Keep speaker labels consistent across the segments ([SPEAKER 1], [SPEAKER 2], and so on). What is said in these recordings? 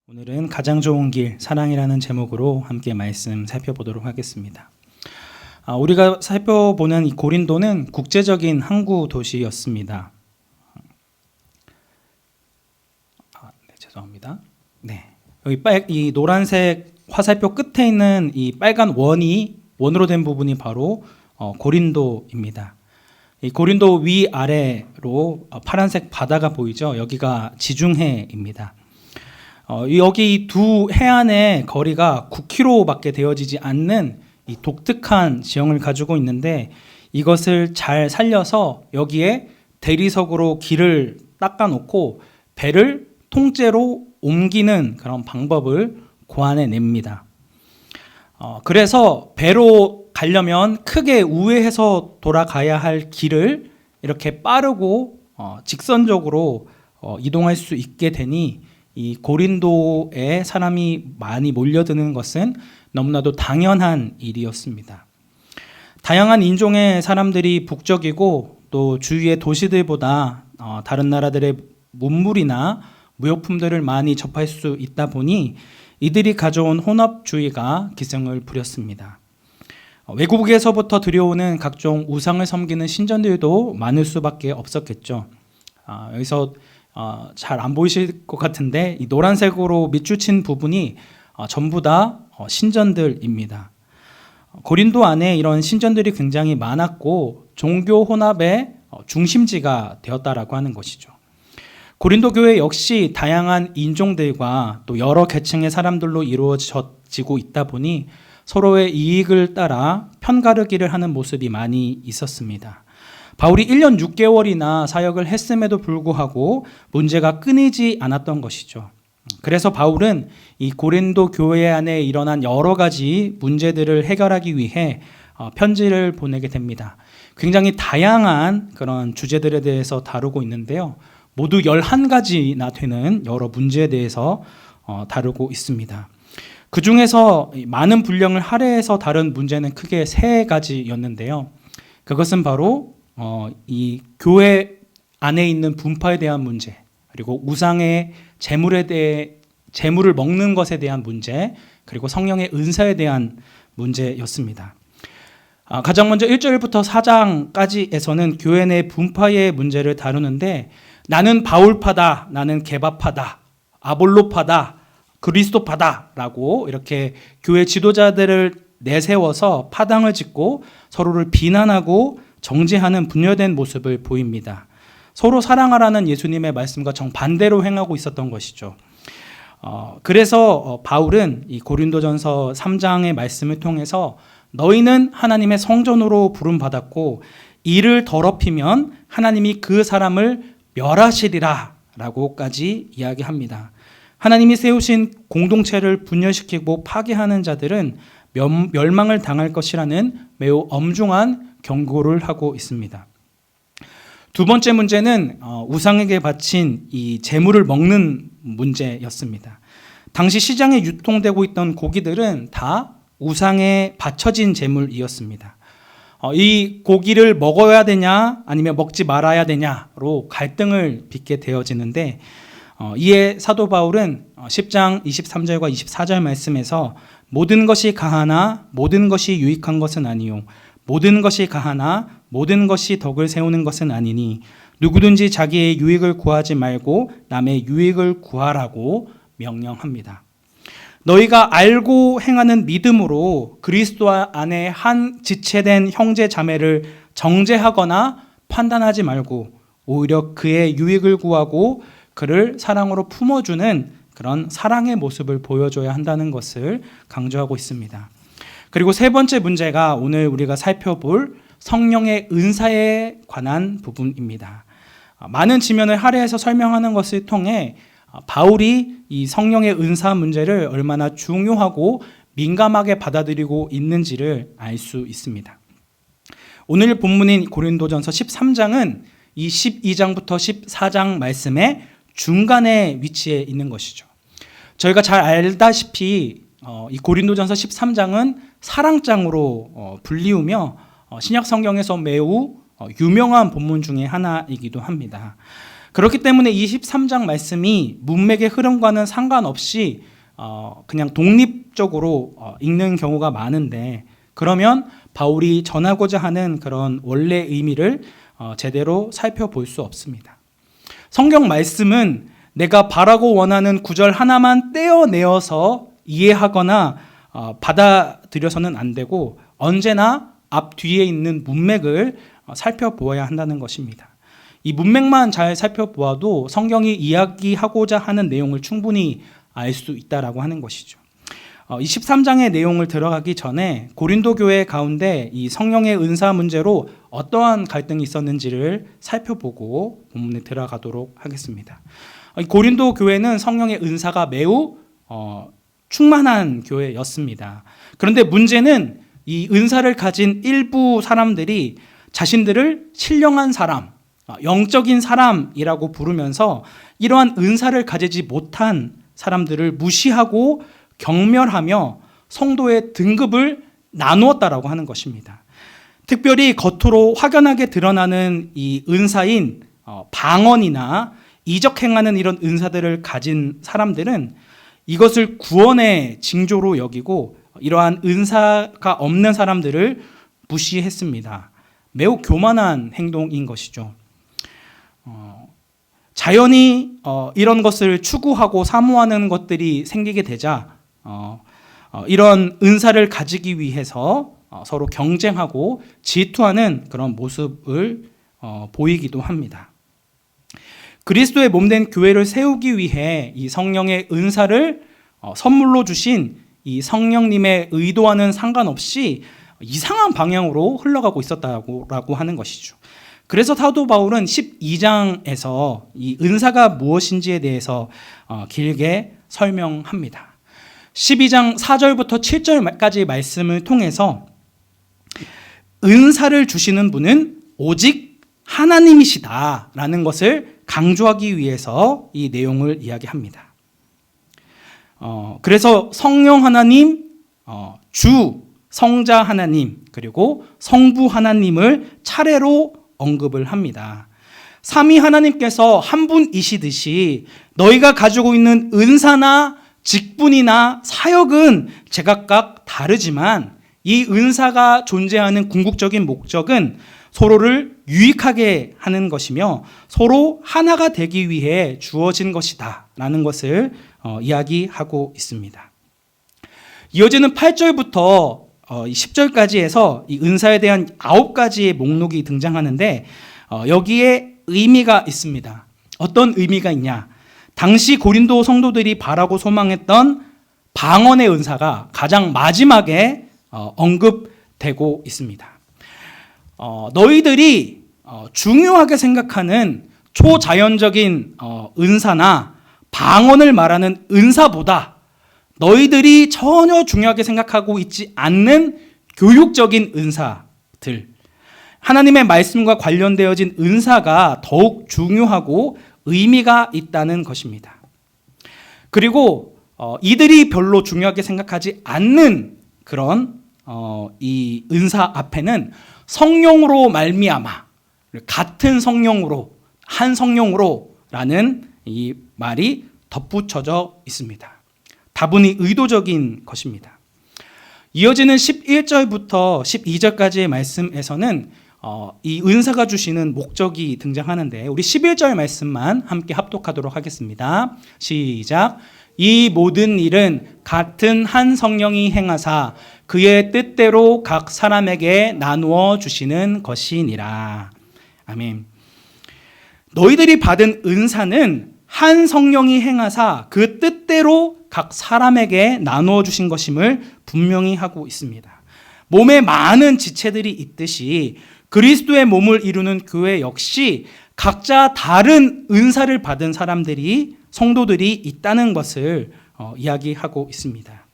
[SPEAKER 1] 오늘은 가장 좋은 길, 사랑이라는 제목으로 함께 말씀 살펴보도록 하겠습니다. 우리가 살펴보는 이 고린도는 국제적인 항구 도시였습니다. 죄송합니다. 여기 이 노란색 화살표 끝에 있는 이 빨간 원으로 된 부분이 바로 고린도입니다. 이 고린도 위아래로 파란색 바다가 보이죠? 여기가 지중해입니다. 여기 두 해안의 거리가 9km밖에 되어지지 않는 이 독특한 지형을 가지고 있는데, 이것을 잘 살려서 여기에 대리석으로 길을 닦아놓고 배를 통째로 옮기는 그런 방법을 고안해냅니다. 그래서 배로 가려면 크게 우회해서 돌아가야 할 길을 이렇게 빠르고 직선적으로 이동할 수 있게 되니 이 고린도에 사람이 많이 몰려드는 것은 너무나도 당연한 일이었습니다. 다양한 인종의 사람들이 북적이고 또 주위의 도시들보다 다른 나라들의 문물이나 무역품들을 많이 접할 수 있다 보니 이들이 가져온 혼합주의가 기승을 부렸습니다. 외국에서부터 들여오는 각종 우상을 섬기는 신전들도 많을 수밖에 없었겠죠. 여기서 잘 안 보이실 것 같은데 이 노란색으로 밑줄 친 부분이 전부 다 신전들입니다. 고린도 안에 이런 신전들이 굉장히 많았고 종교 혼합의 중심지가 되었다라고 하는 것이죠. 고린도 교회 역시 다양한 인종들과 또 여러 계층의 사람들로 이루어지고 있다 보니 서로의 이익을 따라 편가르기를 하는 모습이 많이 있었습니다. 바울이 1년 6개월이나 사역을 했음에도 불구하고 문제가 끊이지 않았던 것이죠. 그래서 바울은 이 고린도 교회 안에 일어난 여러 가지 문제들을 해결하기 위해 편지를 보내게 됩니다. 굉장히 다양한 그런 주제들에 대해서 다루고 있는데요. 모두 11가지나 되는 여러 문제에 대해서 다루고 있습니다. 그 중에서 많은 분량을 할애해서 다룬 문제는 크게 3가지였는데요. 그것은 바로 이 교회 안에 있는 분파에 대한 문제, 그리고 우상의 재물을 먹는 것에 대한 문제, 그리고 성령의 은사에 대한 문제였습니다. 가장 먼저 1절부터 4장까지에서는 교회 내 분파의 문제를 다루는데, 나는 바울파다, 나는 게바파다, 아볼로파다, 그리스도파다라고 이렇게 교회 지도자들을 내세워서 파당을 짓고 서로를 비난하고 정죄하는 분열된 모습을 보입니다. 서로 사랑하라는 예수님의 말씀과 정반대로 행하고 있었던 것이죠. 그래서 바울은 이 고린도전서 3장의 말씀을 통해서 너희는 하나님의 성전으로 부름받았고 이를 더럽히면 하나님이 그 사람을 멸하시리라 라고까지 이야기합니다. 하나님이 세우신 공동체를 분열시키고 파괴하는 자들은 멸망을 당할 것이라는 매우 엄중한 경고를 하고 있습니다. 두 번째 문제는 우상에게 바친 이 재물을 먹는 문제였습니다. 당시 시장에 유통되고 있던 고기들은 다 우상에 바쳐진 재물이었습니다. 이 고기를 먹어야 되냐 아니면 먹지 말아야 되냐로 갈등을 빚게 되어지는데, 이에 사도 바울은 10장 23절과 24절 말씀에서 모든 것이 가하나 모든 것이 유익한 것은 아니요 모든 것이 가하나 모든 것이 덕을 세우는 것은 아니니 누구든지 자기의 유익을 구하지 말고 남의 유익을 구하라고 명령합니다. 너희가 알고 행하는 믿음으로 그리스도 안에 한 지체된 형제 자매를 정죄하거나 판단하지 말고 오히려 그의 유익을 구하고 그를 사랑으로 품어주는 그런 사랑의 모습을 보여줘야 한다는 것을 강조하고 있습니다. 그리고 세 번째 문제가 오늘 우리가 살펴볼 성령의 은사에 관한 부분입니다. 많은 지면을 할애해서 설명하는 것을 통해 바울이 이 성령의 은사 문제를 얼마나 중요하고 민감하게 받아들이고 있는지를 알 수 있습니다. 오늘 본문인 고린도전서 13장은 이 12장부터 14장 말씀의 중간에 위치해 있는 것이죠. 저희가 잘 알다시피 이 고린도전서 13장은 사랑장으로 불리우며 신약 성경에서 매우 유명한 본문 중에 하나이기도 합니다. 그렇기 때문에 23장 말씀이 문맥의 흐름과는 상관없이 그냥 독립적으로 읽는 경우가 많은데, 그러면 바울이 전하고자 하는 그런 원래 의미를 제대로 살펴볼 수 없습니다. 성경 말씀은 내가 바라고 원하는 구절 하나만 떼어내어서 이해하거나 받아들여서는 안 되고, 언제나 앞 뒤에 있는 문맥을 살펴보아야 한다는 것입니다. 이 문맥만 잘 살펴보아도 성경이 이야기하고자 하는 내용을 충분히 알 수 있다라고 하는 것이죠. 23장의 내용을 들어가기 전에 고린도 교회 가운데 이 성령의 은사 문제로 어떠한 갈등이 있었는지를 살펴보고 본문에 들어가도록 하겠습니다. 고린도 교회는 성령의 은사가 매우 충만한 교회였습니다. 그런데 문제는 이 은사를 가진 일부 사람들이 자신들을 신령한 사람, 영적인 사람이라고 부르면서 이러한 은사를 가지지 못한 사람들을 무시하고 경멸하며 성도의 등급을 나누었다라고 하는 것입니다. 특별히 겉으로 확연하게 드러나는 이 은사인 방언이나 이적행하는 이런 은사들을 가진 사람들은 이것을 구원의 징조로 여기고 이러한 은사가 없는 사람들을 무시했습니다. 매우 교만한 행동인 것이죠. 자연히 이런 것을 추구하고 사모하는 것들이 생기게 되자 이런 은사를 가지기 위해서 서로 경쟁하고 질투하는 그런 모습을 보이기도 합니다. 그리스도의 몸된 교회를 세우기 위해 이 성령의 은사를 선물로 주신 이 성령님의 의도와는 상관없이 이상한 방향으로 흘러가고 있었다고 하는 것이죠. 그래서 사도 바울은 12장에서 이 은사가 무엇인지에 대해서 길게 설명합니다. 12장 4절부터 7절까지 말씀을 통해서 은사를 주시는 분은 오직 하나님이시다라는 것을 강조하기 위해서 이 내용을 이야기합니다. 그래서 성령 하나님, 주 성자 하나님, 그리고 성부 하나님을 차례로 언급을 합니다. 삼위 하나님께서 한 분이시듯이 너희가 가지고 있는 은사나 직분이나 사역은 제각각 다르지만 이 은사가 존재하는 궁극적인 목적은 서로를 유익하게 하는 것이며 서로 하나가 되기 위해 주어진 것이다 라는 것을 이야기하고 있습니다. 이어지는 8절부터 10절까지 해서 이 은사에 대한 9가지의 목록이 등장하는데 여기에 의미가 있습니다. 어떤 의미가 있냐? 당시 고린도 성도들이 바라고 소망했던 방언의 은사가 가장 마지막에 언급되고 있습니다. 너희들이 중요하게 생각하는 초자연적인 은사나 방언을 말하는 은사보다 너희들이 전혀 중요하게 생각하고 있지 않는 교육적인 은사들, 하나님의 말씀과 관련되어진 은사가 더욱 중요하고 의미가 있다는 것입니다. 그리고 이들이 별로 중요하게 생각하지 않는 그런 이 은사 앞에는 성령으로 말미암아, 같은 성령으로, 한 성령으로라는 이 말이 덧붙여져 있습니다. 다분히 의도적인 것입니다. 이어지는 11절부터 12절까지의 말씀에서는 이 은사가 주시는 목적이 등장하는데 우리 11절 말씀만 함께 합독하도록 하겠습니다. 시작. 이 모든 일은 같은 한 성령이 행하사 그의 뜻대로 각 사람에게 나누어 주시는 것이니라. 아멘. 너희들이 받은 은사는 한 성령이 행하사 그 뜻대로 각 사람에게 나누어 주신 것임을 분명히 하고 있습니다. 몸에 많은 지체들이 있듯이 그리스도의 몸을 이루는 교회 역시 각자 다른 은사를 받은 사람들이, 성도들이 있다는 것을 이야기하고 있습니다.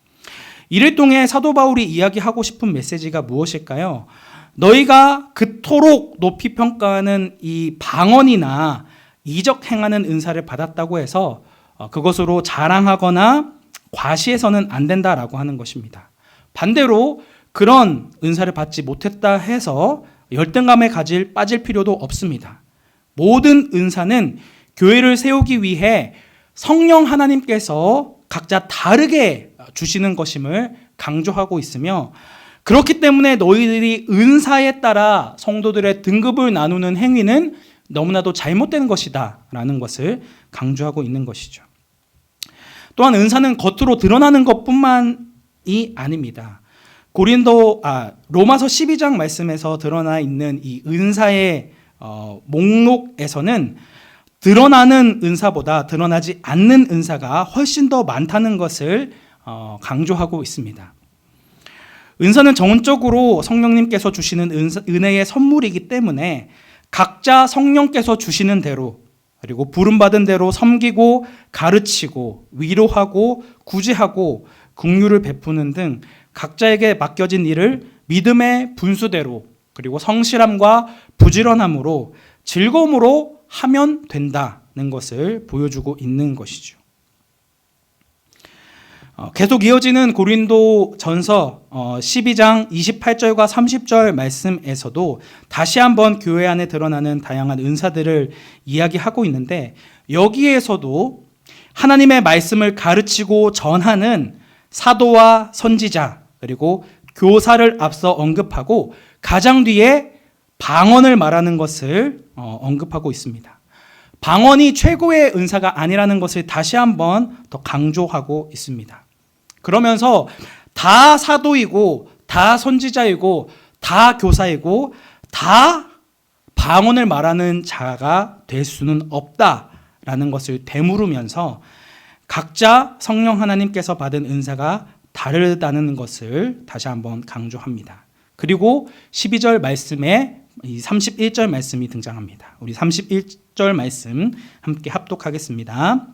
[SPEAKER 1] 이를 통해 사도 바울이 이야기하고 싶은 메시지가 무엇일까요? 너희가 그토록 높이 평가하는 이 방언이나 이적 행하는 은사를 받았다고 해서 그것으로 자랑하거나 과시해서는 안 된다라고 하는 것입니다. 반대로 그런 은사를 받지 못했다 해서 열등감에 빠질 필요도 없습니다. 모든 은사는 교회를 세우기 위해 성령 하나님께서 각자 다르게 주시는 것임을 강조하고 있으며, 그렇기 때문에 너희들이 은사에 따라 성도들의 등급을 나누는 행위는 너무나도 잘못된 것이다 라는 것을 강조하고 있는 것이죠. 또한 은사는 겉으로 드러나는 것뿐만이 아닙니다. 로마서 12장 말씀에서 드러나 있는 이 은사의 목록에서는 드러나는 은사보다 드러나지 않는 은사가 훨씬 더 많다는 것을 강조하고 있습니다. 은사는 전적으로 성령님께서 주시는 은혜의 선물이기 때문에 각자 성령께서 주시는 대로, 그리고 부름받은 대로 섬기고 가르치고 위로하고 구제하고 긍휼을 베푸는 등 각자에게 맡겨진 일을 믿음의 분수대로, 그리고 성실함과 부지런함으로 즐거움으로 하면 된다는 것을 보여주고 있는 것이죠. 계속 이어지는 고린도전서 12장 28절과 30절 말씀에서도 다시 한번 교회 안에 드러나는 다양한 은사들을 이야기하고 있는데, 여기에서도 하나님의 말씀을 가르치고 전하는 사도와 선지자, 그리고 교사를 앞서 언급하고 가장 뒤에 방언을 말하는 것을 언급하고 있습니다. 방언이 최고의 은사가 아니라는 것을 다시 한번 더 강조하고 있습니다. 그러면서 다 사도이고 다 선지자이고 다 교사이고 다 방언을 말하는 자가 될 수는 없다라는 것을 되물으면서 각자 성령 하나님께서 받은 은사가 다르다는 것을 다시 한번 강조합니다. 그리고 12절 말씀에 이 31절 말씀이 등장합니다. 우리 31절 말씀 함께 합독하겠습니다.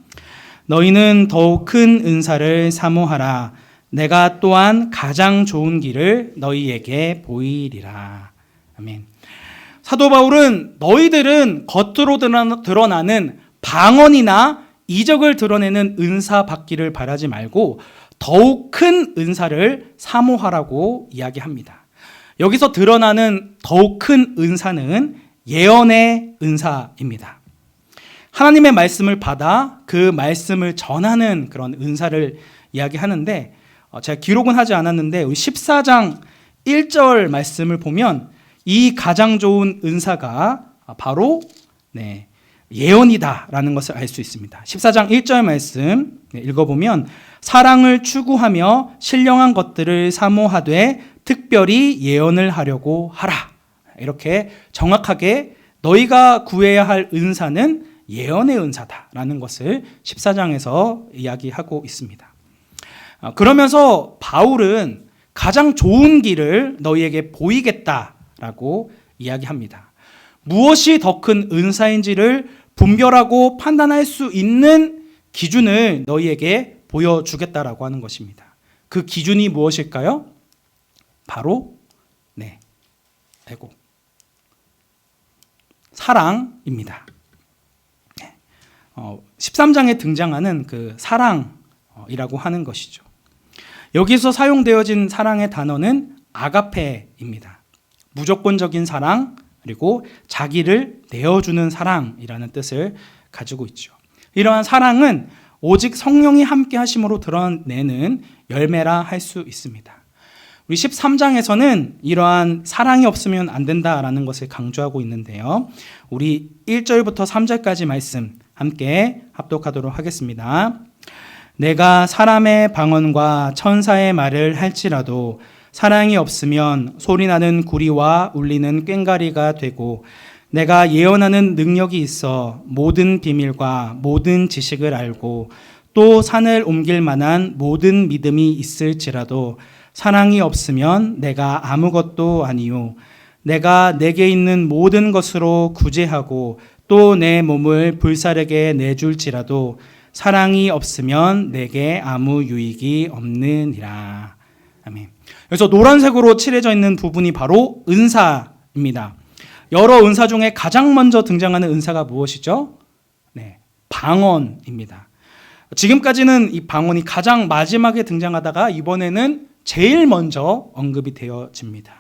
[SPEAKER 1] 너희는 더욱 큰 은사를 사모하라. 내가 또한 가장 좋은 길을 너희에게 보이리라. 아멘. 사도 바울은 너희들은 겉으로 드러나는 방언이나 이적을 드러내는 은사 받기를 바라지 말고 더욱 큰 은사를 사모하라고 이야기합니다. 여기서 드러나는 더욱 큰 은사는 예언의 은사입니다. 하나님의 말씀을 받아 그 말씀을 전하는 그런 은사를 이야기하는데, 제가 기록은 하지 않았는데 우리 14장 1절 말씀을 보면 이 가장 좋은 은사가 바로 예언이다라는 것을 알 수 있습니다. 14장 1절 말씀 읽어보면 사랑을 추구하며 신령한 것들을 사모하되 특별히 예언을 하려고 하라. 이렇게 정확하게 너희가 구해야 할 은사는 예언의 은사다라는 것을 14장에서 이야기하고 있습니다. 그러면서 바울은 가장 좋은 길을 너희에게 보이겠다라고 이야기합니다. 무엇이 더 큰 은사인지를 분별하고 판단할 수 있는 기준을 너희에게 보여주겠다라고 하는 것입니다. 그 기준이 무엇일까요? 바로 사랑입니다. 13장에 등장하는 그 사랑이라고 하는 것이죠. 여기서 사용되어진 사랑의 단어는 아가페입니다. 무조건적인 사랑, 그리고 자기를 내어주는 사랑이라는 뜻을 가지고 있죠. 이러한 사랑은 오직 성령이 함께 하심으로 드러내는 열매라 할 수 있습니다. 우리 13장에서는 이러한 사랑이 없으면 안 된다라는 것을 강조하고 있는데요. 우리 1절부터 3절까지 말씀 함께 합독하도록 하겠습니다. 내가 사람의 방언과 천사의 말을 할지라도 사랑이 없으면 소리나는 구리와 울리는 꽹과리가 되고, 내가 예언하는 능력이 있어 모든 비밀과 모든 지식을 알고 또 산을 옮길 만한 모든 믿음이 있을지라도 사랑이 없으면 내가 아무것도 아니요. 내가 내게 있는 모든 것으로 구제하고 또 내 몸을 불사르게 내줄지라도 사랑이 없으면 내게 아무 유익이 없느니라. 아멘. 그래서 노란색으로 칠해져 있는 부분이 바로 은사입니다. 여러 은사 중에 가장 먼저 등장하는 은사가 무엇이죠? 방언입니다. 지금까지는 이 방언이 가장 마지막에 등장하다가 이번에는 제일 먼저 언급이 되어집니다.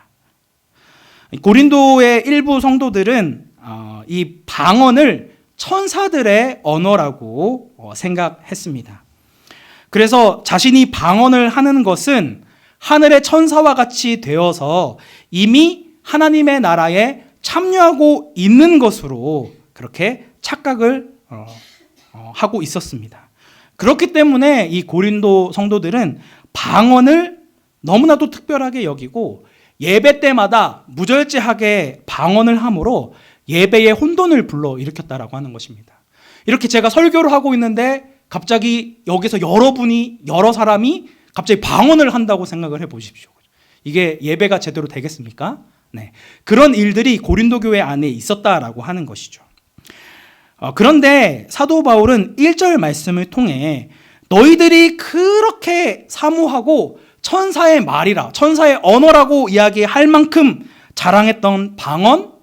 [SPEAKER 1] 고린도의 일부 성도들은 이 방언을 천사들의 언어라고 생각했습니다. 그래서 자신이 방언을 하는 것은 하늘의 천사와 같이 되어서 이미 하나님의 나라에 참여하고 있는 것으로 그렇게 착각을 하고 있었습니다. 그렇기 때문에 이 고린도 성도들은 방언을 너무나도 특별하게 여기고 예배 때마다 무절제하게 방언을 함으로 예배에 혼돈을 불러일으켰다라고 하는 것입니다. 이렇게 제가 설교를 하고 있는데 갑자기 여기서 여러 사람이 갑자기 방언을 한다고 생각을 해보십시오. 이게 예배가 제대로 되겠습니까? 네. 그런 일들이 고린도 교회 안에 있었다라고 하는 것이죠. 그런데 사도 바울은 1절 말씀을 통해 너희들이 그렇게 사모하고 천사의 말이라, 천사의 언어라고 이야기할 만큼 자랑했던 방언,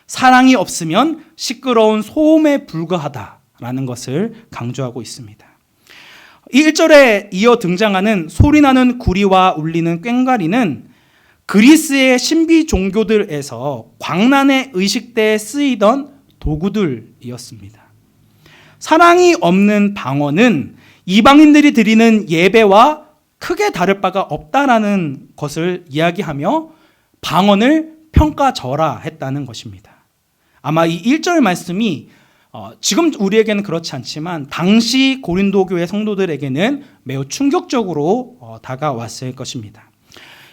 [SPEAKER 1] 사랑이 없으면 시끄러운 소음에 불과하다라는 것을 강조하고 있습니다. 1절에 이어 등장하는 소리나는 구리와 울리는 꽹과리는 그리스의 신비 종교들에서 광란의 의식 때 쓰이던 도구들이었습니다. 사랑이 없는 방언은 이방인들이 드리는 예배와 크게 다를 바가 없다라는 것을 이야기하며 방언을 평가절하했다는 것입니다. 아마 이 1절 말씀이 지금 우리에게는 그렇지 않지만 당시 고린도 교회 성도들에게는 매우 충격적으로 다가왔을 것입니다.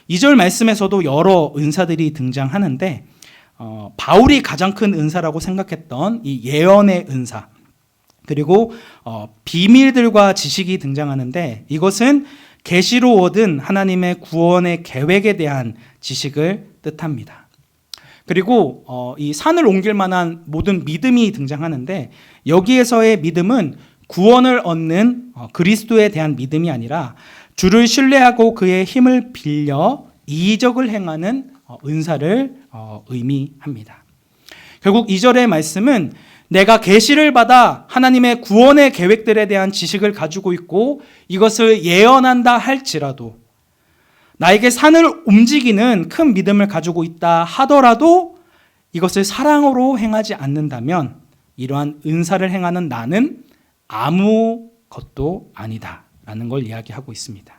[SPEAKER 1] 2절 말씀에서도 여러 은사들이 등장하는데 바울이 가장 큰 은사라고 생각했던 이 예언의 은사, 그리고 비밀들과 지식이 등장하는데 이것은 계시로 얻은 하나님의 구원의 계획에 대한 지식을 뜻합니다. 그리고 이 산을 옮길 만한 모든 믿음이 등장하는데 여기에서의 믿음은 구원을 얻는 그리스도에 대한 믿음이 아니라 주를 신뢰하고 그의 힘을 빌려 이적을 행하는 은사를 의미합니다. 결국 2절의 말씀은 내가 계시를 받아 하나님의 구원의 계획들에 대한 지식을 가지고 있고 이것을 예언한다 할지라도 나에게 산을 움직이는 큰 믿음을 가지고 있다 하더라도 이것을 사랑으로 행하지 않는다면 이러한 은사를 행하는 나는 아무것도 아니다 라는 걸 이야기하고 있습니다.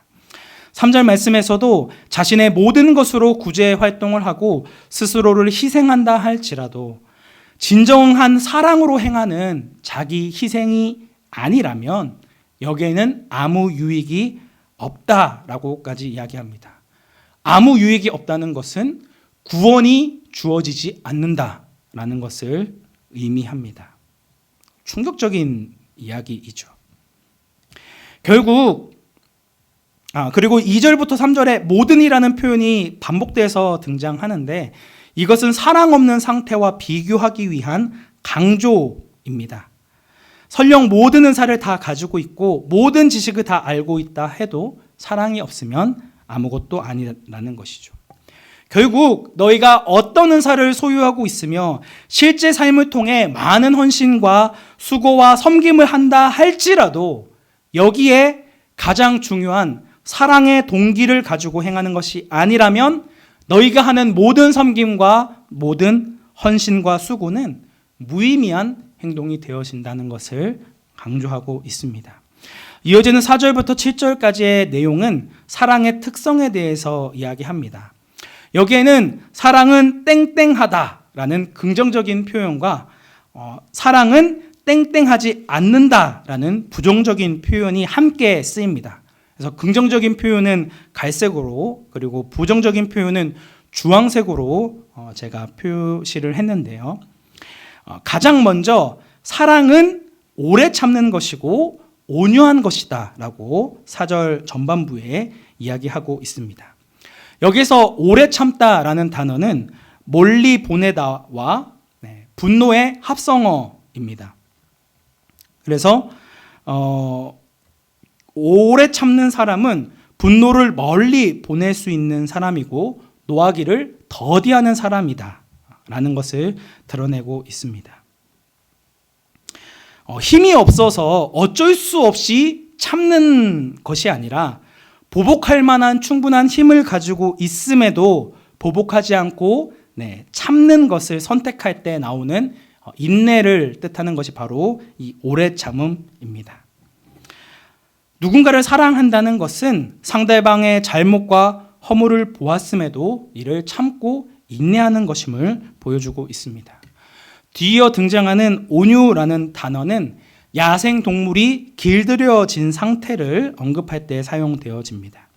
[SPEAKER 1] 3절 말씀에서도 자신의 모든 것으로 구제 활동을 하고 스스로를 희생한다 할지라도 진정한 사랑으로 행하는 자기 희생이 아니라면 여기에는 아무 유익이 없다라고까지 이야기합니다. 아무 유익이 없다는 것은 구원이 주어지지 않는다라는 것을 의미합니다. 충격적인 이야기이죠. 결국 그리고 2절부터 3절에 모든이라는 표현이 반복돼서 등장하는데 이것은 사랑 없는 상태와 비교하기 위한 강조입니다. 설령 모든 은사를 다 가지고 있고 모든 지식을 다 알고 있다 해도 사랑이 없으면 아무것도 아니라는 것이죠. 결국 너희가 어떤 은사를 소유하고 있으며 실제 삶을 통해 많은 헌신과 수고와 섬김을 한다 할지라도 여기에 가장 중요한 사랑의 동기를 가지고 행하는 것이 아니라면 너희가 하는 모든 섬김과 모든 헌신과 수고는 무의미한 행동이 되어진다는 것을 강조하고 있습니다. 이어지는 4절부터 7절까지의 내용은 사랑의 특성에 대해서 이야기합니다. 여기에는 사랑은 땡땡하다라는 긍정적인 표현과 사랑은 땡땡하지 않는다라는 부정적인 표현이 함께 쓰입니다. 그래서 긍정적인 표현은 갈색으로 그리고 부정적인 표현은 주황색으로 제가 표시를 했는데요. 가장 먼저 사랑은 오래 참는 것이고 온유한 것이다 라고 4절 전반부에 이야기하고 있습니다. 여기서 오래 참다라는 단어는 멀리 보내다와 분노의 합성어입니다. 그래서 오래 참는 사람은 분노를 멀리 보낼 수 있는 사람이고 노하기를 더디하는 사람이다 라는 것을 드러내고 있습니다. 힘이 없어서 어쩔 수 없이 참는 것이 아니라 보복할 만한 충분한 힘을 가지고 있음에도 보복하지 않고 참는 것을 선택할 때 나오는 인내를 뜻하는 것이 바로 이 오래 참음입니다. 누군가를 사랑한다는 것은 상대방의 잘못과 허물을 보았음에도 이를 참고 인내하는 것임을 보여주고 있습니다. 뒤이어 등장하는 온유라는 단어는 야생 동물이 길들여진 상태를 언급할 때 사용되어집니다.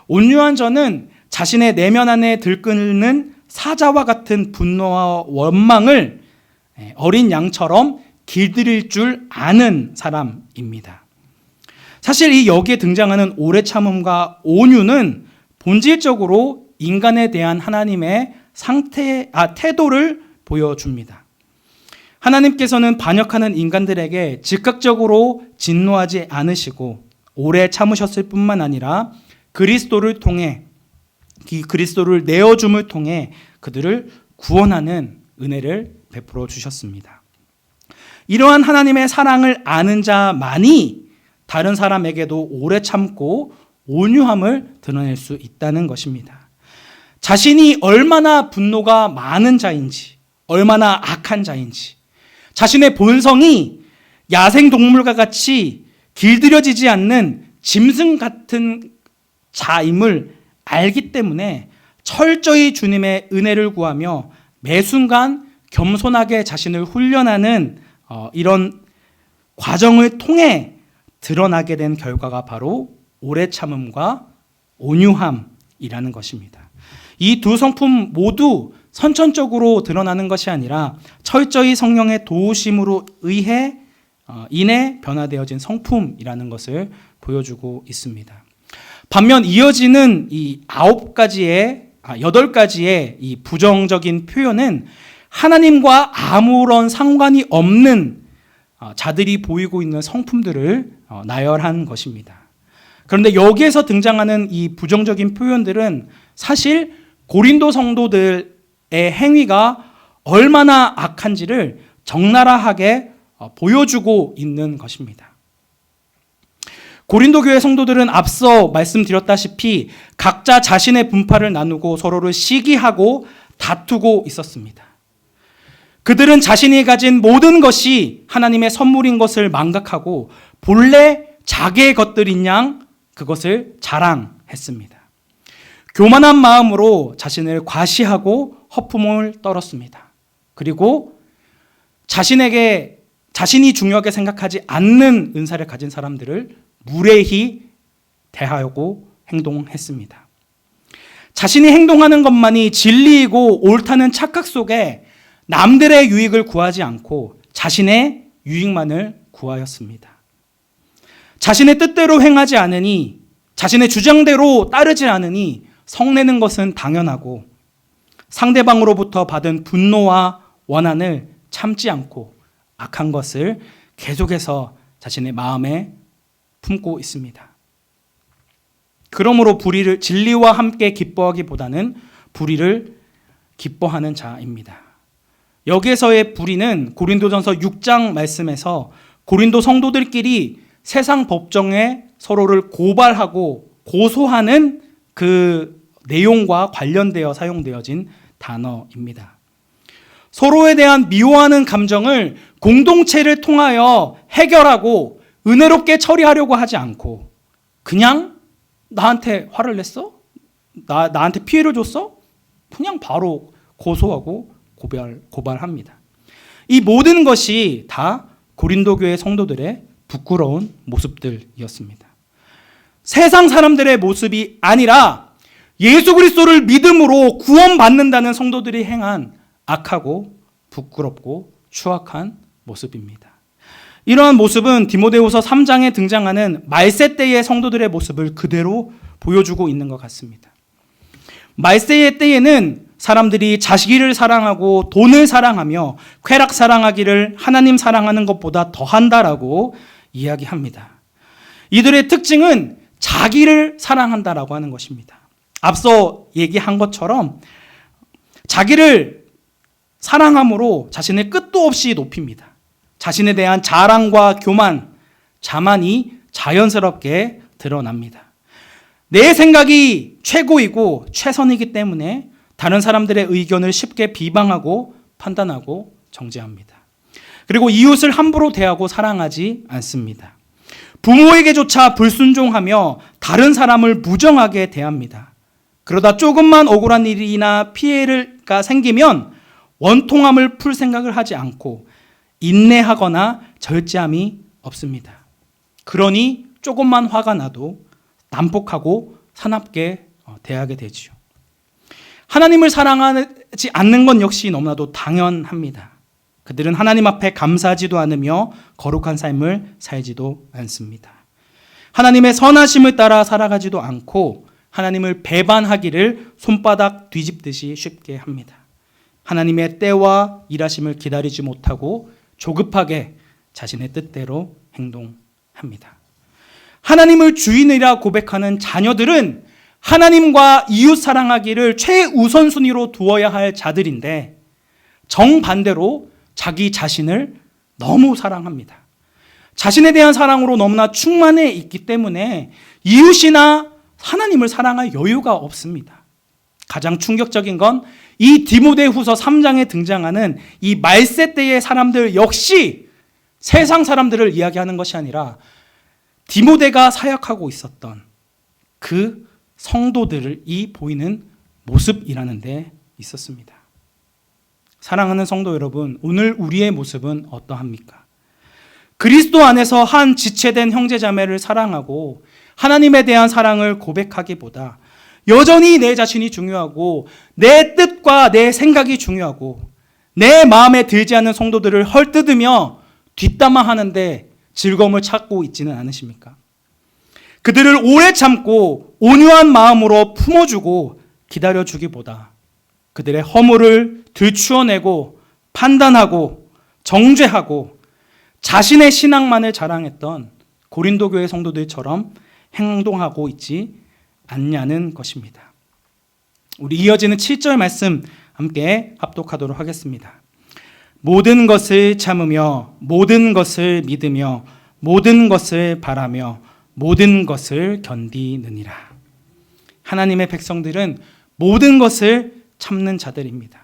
[SPEAKER 1] 온유한 저는 자신의 내면 안에 들끓는 사자와 같은 분노와 원망을 어린 양처럼 길들일 줄 아는 사람입니다. 사실 이 여기에 등장하는 오래 참음과 온유는 본질적으로 인간에 대한 하나님의 태도를 보여줍니다. 하나님께서는 반역하는 인간들에게 즉각적으로 진노하지 않으시고 오래 참으셨을 뿐만 아니라 그리스도를 내어줌을 통해 그들을 구원하는 은혜를 베풀어 주셨습니다. 이러한 하나님의 사랑을 아는 자만이 다른 사람에게도 오래 참고 온유함을 드러낼 수 있다는 것입니다. 자신이 얼마나 분노가 많은 자인지, 얼마나 악한 자인지, 자신의 본성이 야생동물과 같이 길들여지지 않는 짐승 같은 자임을 알기 때문에 철저히 주님의 은혜를 구하며 매 순간 겸손하게 자신을 훈련하는 이런 과정을 통해 드러나게 된 결과가 바로 오래 참음과 온유함이라는 것입니다. 이 두 성품 모두 선천적으로 드러나는 것이 아니라 철저히 성령의 도우심으로 인해 변화되어진 성품이라는 것을 보여주고 있습니다. 반면 이어지는 이 8가지의 이 부정적인 표현은 하나님과 아무런 상관이 없는 자들이 보이고 있는 성품들을 나열한 것입니다. 그런데 여기에서 등장하는 이 부정적인 표현들은 사실 고린도 성도들의 행위가 얼마나 악한지를 적나라하게 보여주고 있는 것입니다. 고린도 교회 성도들은 앞서 말씀드렸다시피 각자 자신의 분파를 나누고 서로를 시기하고 다투고 있었습니다. 그들은 자신이 가진 모든 것이 하나님의 선물인 것을 망각하고 본래 자기의 것들인 양 그것을 자랑했습니다. 교만한 마음으로 자신을 과시하고 허품을 떨었습니다. 그리고 자신이 중요하게 생각하지 않는 은사를 가진 사람들을 무례히 대하고 행동했습니다. 자신이 행동하는 것만이 진리이고 옳다는 착각 속에 남들의 유익을 구하지 않고 자신의 유익만을 구하였습니다. 자신의 뜻대로 행하지 않으니, 자신의 주장대로 따르지 않으니 성내는 것은 당연하고 상대방으로부터 받은 분노와 원한을 참지 않고 악한 것을 계속해서 자신의 마음에 품고 있습니다. 그러므로 불의를 진리와 함께 기뻐하기보다는 불의를 기뻐하는 자입니다. 여기에서의 불의는 고린도전서 6장 말씀에서 고린도 성도들끼리 세상 법정에 서로를 고발하고 고소하는 그 내용과 관련되어 사용되어진 단어입니다. 서로에 대한 미워하는 감정을 공동체를 통하여 해결하고 은혜롭게 처리하려고 하지 않고 그냥 나한테 화를 냈어? 나한테 피해를 줬어? 그냥 바로 고소하고 고발합니다. 이 모든 것이 다 고린도 교회 성도들의 부끄러운 모습들이었습니다. 세상 사람들의 모습이 아니라 예수 그리스도를 믿음으로 구원받는다는 성도들이 행한 악하고 부끄럽고 추악한 모습입니다. 이러한 모습은 디모데후서 3장에 등장하는 말세 때의 성도들의 모습을 그대로 보여주고 있는 것 같습니다. 말세의 때에는 사람들이 자식을 사랑하고 돈을 사랑하며 쾌락 사랑하기를 하나님 사랑하는 것보다 더한다라고 이야기합니다. 이들의 특징은 자기를 사랑한다라고 하는 것입니다. 앞서 얘기한 것처럼 자기를 사랑함으로 자신의 끝도 없이 높입니다. 자신에 대한 자랑과 교만, 자만이 자연스럽게 드러납니다. 내 생각이 최고이고 최선이기 때문에 다른 사람들의 의견을 쉽게 비방하고 판단하고 정죄합니다. 그리고 이웃을 함부로 대하고 사랑하지 않습니다. 부모에게조차 불순종하며 다른 사람을 무정하게 대합니다. 그러다 조금만 억울한 일이나 피해가 생기면 원통함을 풀 생각을 하지 않고 인내하거나 절제함이 없습니다. 그러니 조금만 화가 나도 난폭하고 사납게 대하게 되지요. 하나님을 사랑하지 않는 건 역시 너무나도 당연합니다. 그들은 하나님 앞에 감사하지도 않으며 거룩한 삶을 살지도 않습니다. 하나님의 선하심을 따라 살아가지도 않고 하나님을 배반하기를 손바닥 뒤집듯이 쉽게 합니다. 하나님의 때와 일하심을 기다리지 못하고 조급하게 자신의 뜻대로 행동합니다. 하나님을 주인이라 고백하는 자녀들은 하나님과 이웃 사랑하기를 최우선순위로 두어야 할 자들인데 정반대로 자기 자신을 너무 사랑합니다. 자신에 대한 사랑으로 너무나 충만해 있기 때문에 이웃이나 하나님을 사랑할 여유가 없습니다. 가장 충격적인 건 이 디모데후서 3장에 등장하는 이 말세 때의 사람들 역시 세상 사람들을 이야기하는 것이 아니라 디모데가 사역하고 있었던 그 성도들이 보이는 모습이라는 데 있었습니다. 사랑하는 성도 여러분, 오늘 우리의 모습은 어떠합니까? 그리스도 안에서 한 지체된 형제자매를 사랑하고 하나님에 대한 사랑을 고백하기보다 여전히 내 자신이 중요하고 내 뜻과 내 생각이 중요하고 내 마음에 들지 않는 성도들을 헐뜯으며 뒷담화하는데 즐거움을 찾고 있지는 않으십니까? 그들을 오래 참고 온유한 마음으로 품어주고 기다려주기보다 그들의 허물을 들추어내고 판단하고 정죄하고 자신의 신앙만을 자랑했던 고린도 교회 성도들처럼 행동하고 있지 않냐는 것입니다. 우리 이어지는 7절 말씀 함께 합독하도록 하겠습니다. 모든 것을 참으며 모든 것을 믿으며 모든 것을 바라며 모든 것을 견디느니라. 하나님의 백성들은 모든 것을 참는 자들입니다.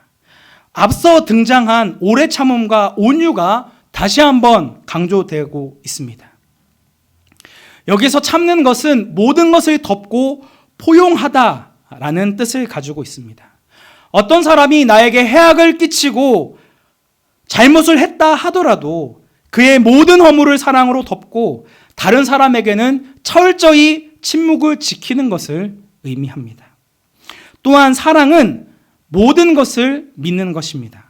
[SPEAKER 1] 앞서 등장한 오래 참음과 온유가 다시 한번 강조되고 있습니다. 여기서 참는 것은 모든 것을 덮고 포용하다라는 뜻을 가지고 있습니다. 어떤 사람이 나에게 해악을 끼치고 잘못을 했다 하더라도 그의 모든 허물을 사랑으로 덮고 다른 사람에게는 철저히 침묵을 지키는 것을 의미합니다. 또한 사랑은 모든 것을 믿는 것입니다.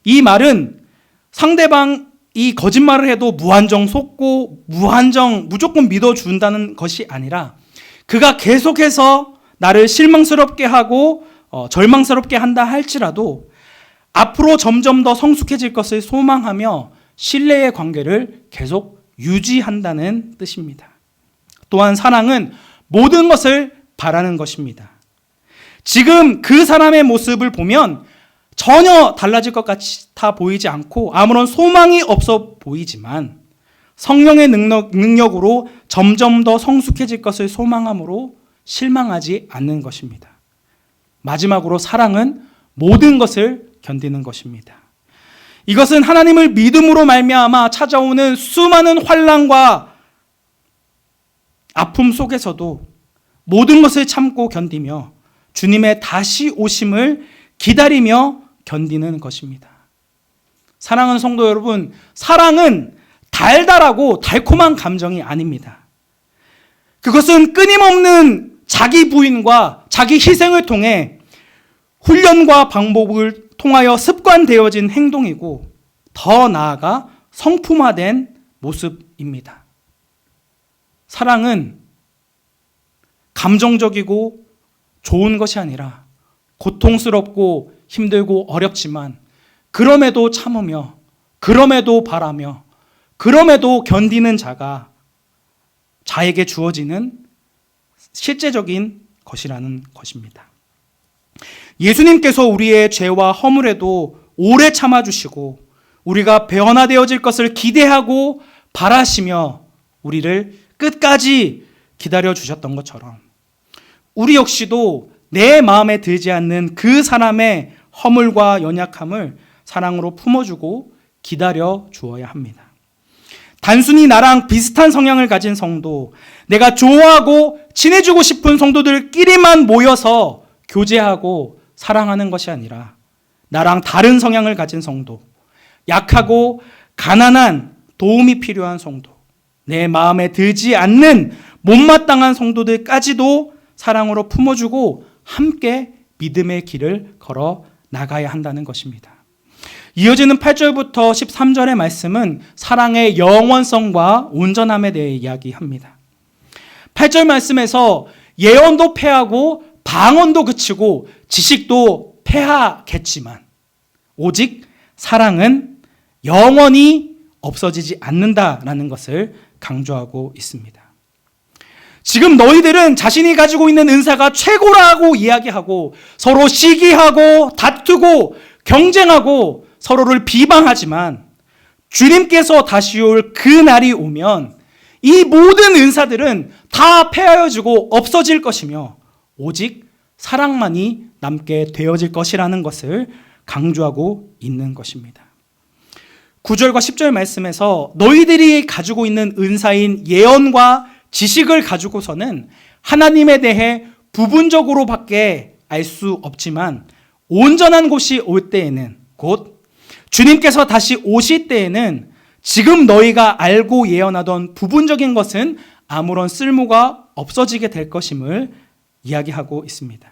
[SPEAKER 1] 이 말은 상대방이 거짓말을 해도 무한정 속고 무한정 무조건 믿어준다는 것이 아니라 그가 계속해서 나를 실망스럽게 하고 절망스럽게 한다 할지라도 앞으로 점점 더 성숙해질 것을 소망하며 신뢰의 관계를 계속 유지한다는 뜻입니다. 또한 사랑은 모든 것을 바라는 것입니다. 지금 그 사람의 모습을 보면 전혀 달라질 것 같아 보이지 않고 아무런 소망이 없어 보이지만 성령의 능력으로 점점 더 성숙해질 것을 소망함으로 실망하지 않는 것입니다. 마지막으로 사랑은 모든 것을 견디는 것입니다. 이것은 하나님을 믿음으로 말미암아 찾아오는 수많은 환난과 아픔 속에서도 모든 것을 참고 견디며 주님의 다시 오심을 기다리며 견디는 것입니다. 사랑하는 성도 여러분, 사랑은 달달하고 달콤한 감정이 아닙니다. 그것은 끊임없는 자기 부인과 자기 희생을 통해 훈련과 방법을 통하여 습관되어진 행동이고 더 나아가 성품화된 모습입니다. 사랑은 감정적이고 좋은 것이 아니라 고통스럽고 힘들고 어렵지만 그럼에도 참으며 그럼에도 바라며 그럼에도 견디는 자가 자에게 주어지는 실제적인 것이라는 것입니다. 예수님께서 우리의 죄와 허물에도 오래 참아주시고 우리가 변화되어질 것을 기대하고 바라시며 우리를 끝까지 기다려주셨던 것처럼 우리 역시도 내 마음에 들지 않는 그 사람의 허물과 연약함을 사랑으로 품어주고 기다려 주어야 합니다. 단순히 나랑 비슷한 성향을 가진 성도, 내가 좋아하고 친해지고 싶은 성도들끼리만 모여서 교제하고 사랑하는 것이 아니라 나랑 다른 성향을 가진 성도, 약하고 가난한 도움이 필요한 성도, 내 마음에 들지 않는 못마땅한 성도들까지도 사랑으로 품어주고 함께 믿음의 길을 걸어 나가야 한다는 것입니다. 이어지는 8절부터 13절의 말씀은 사랑의 영원성과 온전함에 대해 이야기합니다. 8절 말씀에서 예언도 패하고 방언도 그치고 지식도 패하겠지만 오직 사랑은 영원히 없어지지 않는다라는 것을 강조하고 있습니다. 지금 너희들은 자신이 가지고 있는 은사가 최고라고 이야기하고 서로 시기하고 다투고 경쟁하고 서로를 비방하지만 주님께서 다시 올 그 날이 오면 이 모든 은사들은 다 폐하여지고 없어질 것이며 오직 사랑만이 남게 되어질 것이라는 것을 강조하고 있는 것입니다. 9절과 10절 말씀에서 너희들이 가지고 있는 은사인 예언과 지식을 가지고서는 하나님에 대해 부분적으로밖에 알 수 없지만 온전한 곳이 올 때에는 곧 주님께서 다시 오실 때에는 지금 너희가 알고 예언하던 부분적인 것은 아무런 쓸모가 없어지게 될 것임을 이야기하고 있습니다.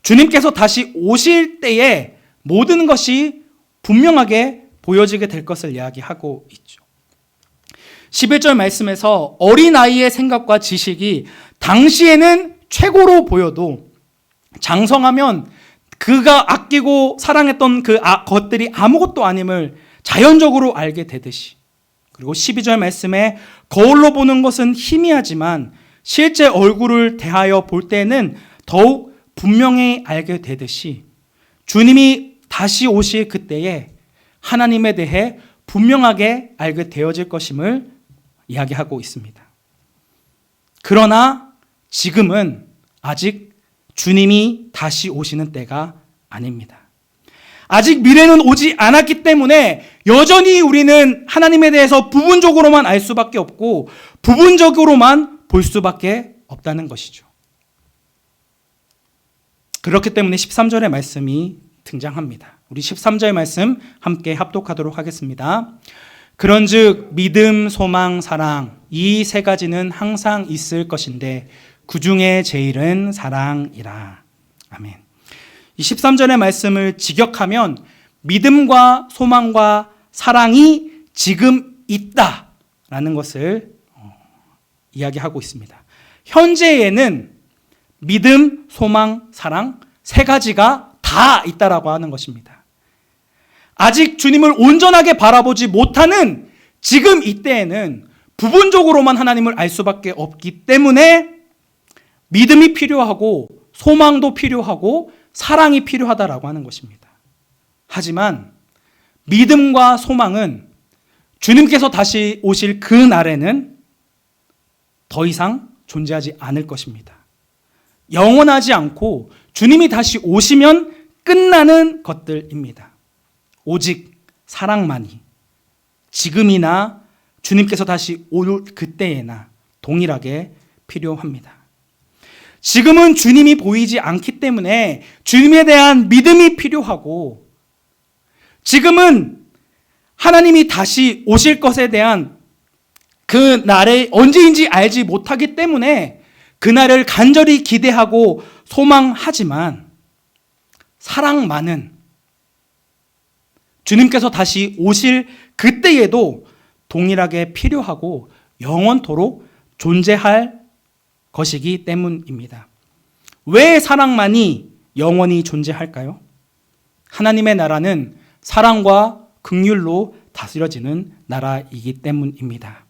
[SPEAKER 1] 주님께서 다시 오실 때에 모든 것이 분명하게 보여지게 될 것을 이야기하고 있죠. 11절 말씀에서 어린아이의 생각과 지식이 당시에는 최고로 보여도 장성하면 그가 아끼고 사랑했던 그 것들이 아무것도 아님을 자연적으로 알게 되듯이, 그리고 12절 말씀에 거울로 보는 것은 희미하지만 실제 얼굴을 대하여 볼 때는 더욱 분명히 알게 되듯이 주님이 다시 오실 그때에 하나님에 대해 분명하게 알게 되어질 것임을 이야기하고 있습니다. 그러나 지금은 아직 주님이 다시 오시는 때가 아닙니다. 아직 미래는 오지 않았기 때문에 여전히 우리는 하나님에 대해서 부분적으로만 알 수밖에 없고 부분적으로만 볼 수밖에 없다는 것이죠. 그렇기 때문에 13절의 말씀이 등장합니다. 우리 13절 말씀 함께 합독하도록 하겠습니다. 그런즉 믿음, 소망, 사랑 이 세 가지는 항상 있을 것인데 그 중에 제일은 사랑이라. 아멘. 이 13절의 말씀을 직역하면 믿음과 소망과 사랑이 지금 있다라는 것을 이야기하고 있습니다. 현재에는 믿음, 소망, 사랑 세 가지가 다 있다라고 하는 것입니다. 아직 주님을 온전하게 바라보지 못하는 지금 이때에는 부분적으로만 하나님을 알 수밖에 없기 때문에 믿음이 필요하고 소망도 필요하고 사랑이 필요하다라고 하는 것입니다. 하지만 믿음과 소망은 주님께서 다시 오실 그 날에는 더 이상 존재하지 않을 것입니다. 영원하지 않고 주님이 다시 오시면 끝나는 것들입니다. 오직 사랑만이 지금이나 주님께서 다시 올 그때에나 동일하게 필요합니다. 지금은 주님이 보이지 않기 때문에 주님에 대한 믿음이 필요하고 지금은 하나님이 다시 오실 것에 대한 그 날에 언제인지 알지 못하기 때문에 그날을 간절히 기대하고 소망하지만 사랑만은 주님께서 다시 오실 그때에도 동일하게 필요하고 영원토록 존재할 것이기 때문입니다. 왜 사랑만이 영원히 존재할까요? 하나님의 나라는 사랑과 긍휼로 다스려지는 나라이기 때문입니다.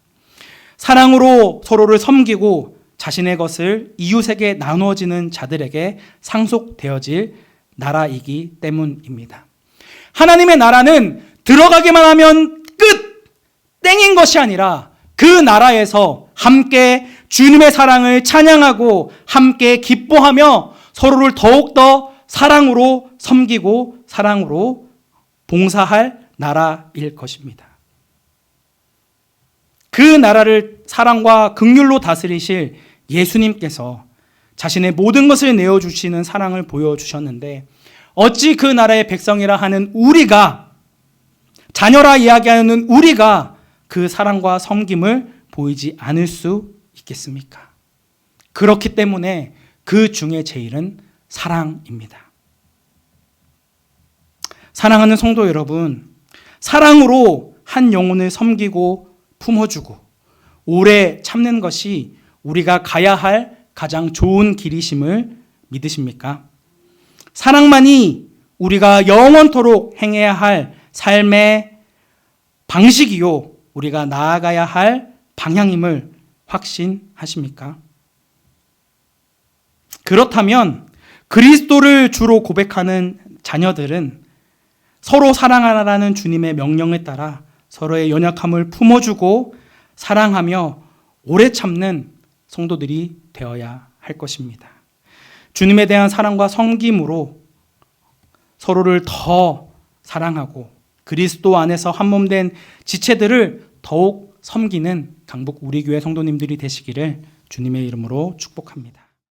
[SPEAKER 1] 사랑으로 서로를 섬기고 자신의 것을 이웃에게 나누어지는 자들에게 상속되어질 나라이기 때문입니다. 하나님의 나라는 들어가기만 하면 끝! 땡인 것이 아니라 그 나라에서 함께 주님의 사랑을 찬양하고 함께 기뻐하며 서로를 더욱더 사랑으로 섬기고 사랑으로 봉사할 나라일 것입니다. 그 나라를 사랑과 긍휼로 다스리실 예수님께서 자신의 모든 것을 내어주시는 사랑을 보여주셨는데 어찌 그 나라의 백성이라 하는 우리가, 자녀라 이야기하는 우리가 그 사랑과 섬김을 보이지 않을 수 있겠습니까? 그렇기 때문에 그 중에 제일은 사랑입니다. 사랑하는 성도 여러분, 사랑으로 한 영혼을 섬기고 품어주고 오래 참는 것이 우리가 가야 할 가장 좋은 길이심을 믿으십니까? 사랑만이 우리가 영원토록 행해야 할 삶의 방식이요, 우리가 나아가야 할 방향임을 확신하십니까? 그렇다면 그리스도를 주로 고백하는 자녀들은 서로 사랑하라는 주님의 명령에 따라 서로의 연약함을 품어주고 사랑하며 오래 참는 성도들이 되어야 할 것입니다. 주님에 대한 사랑과 섬김으로 서로를 더 사랑하고 그리스도 안에서 한몸된 지체들을 더욱 섬기는 강북 우리교회 성도님들이 되시기를 주님의 이름으로 축복합니다.